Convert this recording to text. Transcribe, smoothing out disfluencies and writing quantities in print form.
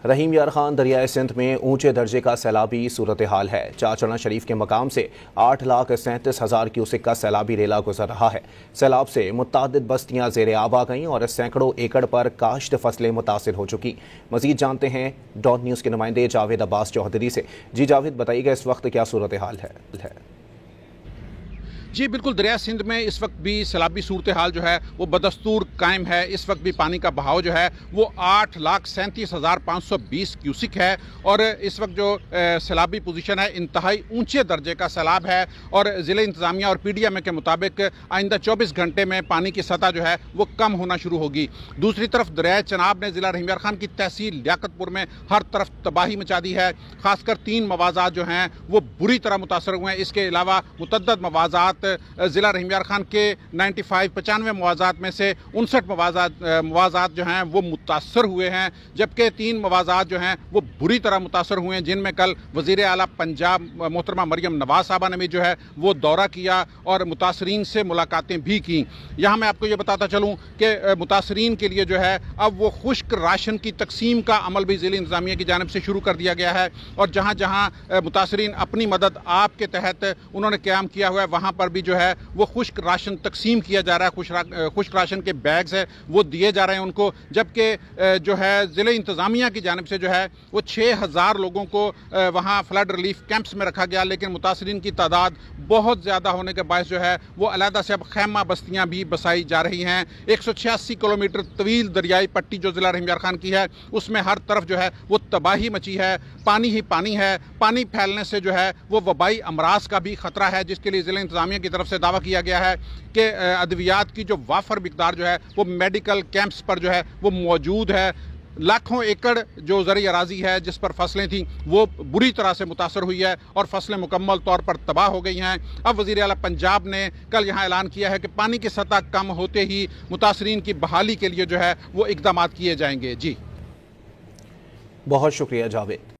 रहीम यार खान दरियाए सिंध में ऊंचे दर्जे का सैलाबी सूरत हाल है। चाचड़ा शरीफ के मकाम से 8,37,000 क्यूसेक का सैलाबी रेला गुजर रहा है। सैलाब से मुतादिद बस्तियां जेर आब आ गईं और सैकड़ों एकड़ पर काश्त फसलें मुतासिर हो चुकी। मजीद जानते हैं डॉट न्यूज़ के नुमाइंदे जावेद अब्बास चौधरी से। जी जावेद, बताइएगा इस वक्त क्या सूरत हाल है? जी बिल्कुल, दरिया सिंध में इस वक्त भी सैलाबी सूरत हाल जो है वो बदस्तूर कायम है। इस वक्त भी पानी का बहाव जो है वो 8,37,520 क्यूसिक है और इस वक्त जो सैलाबी पोजीशन है इंतहाई ऊंचे दर्जे का सैलाब है और ज़िले इंतज़ामिया और PDMA के मुताबिक आइंदा 24 घंटे में पानी की सतह जो है वो कम होना शुरू होगी। दूसरी तरफ दरिया चनाब ने ज़िला रहीम यार खान की तहसील लियाकतपुर में हर तरफ तबाही मचा दी है। खासकर 3 मवाज़ात जो हैं वो बुरी तरह मुतासर हुए हैं। इसके अलावा मुतअद्दिद मवाज़ात ज़िला रहीम यार खान के 95 मवाज़ात में से 59 मवाज़ात जो हैं वो मुतासर हुए हैं, जबकि 3 मवाज़ात जो हैं वो बुरी तरह मुतासर हुए हैं, जिनमें कल वज़ीर आला पंजाब मोहतरमा मरियम नवाज साहबा ने भी जो है वो दौरा किया और मुतासरीन से मुलाकातें भी की। यहाँ मैं आपको ये बताता चलूँ कि मुतासरीन के लिए जो है अब वो खुश्क राशन की तकसीम का अमल भी ज़िले इंतज़ामिया की जानिब से शुरू कर दिया गया है और जहाँ जहाँ मुतासरीन अपनी मदद आपके तहत उन्होंने क़याम किया हुआ है वहाँ पर भी जो है वो खुश्क राशन तकसीम किया जा रहा है। खुश्क राशन के बैग्स है वो दिए जा रहे हैं उनको, जबकि जो है ज़िले इंतज़ामिया की जानिब से जो है वो 6,000 लोगों को वहाँ फ्लड रिलीफ कैंप्स में रखा गया, लेकिन मुतासरीन की तादाद बहुत ज़्यादा होने के बायस जो है वो अलहदा से अब खैमा बस्तियाँ भी बसाई जा रही हैं। 186 किलोमीटर तवील दरियाई पट्टी जो ज़िला रहीम यार खान की है उसमें हर तरफ जो है वो तबाही मची है, पानी ही पानी है। पानी फैलने से जो है वो वबाई अमराज का भी ख़तरा है, जिसके लिए ज़िला इंतज़ामिया की तरफ से दावा किया गया है कि अद्वियात की जो वाफर मिकदार जो है वो मेडिकल कैंप्स पर जो है वो मौजूद है। लाखों एकड़ जो ज़रई अराजी है जिस पर फसलें थीं वो बुरी तरह से मुतासर हुई है और फसलें मुकम्मल तौर पर तबाह हो गई हैं। अब वज़ीर आला पंजाब ने कल यहाँ ऐलान किया है कि पानी की सतह कम होते ही मुतासरीन की बहाली के लिए जो है वो इक़दामात किए जाएंगे। जी बहुत शुक्रिया जावेद।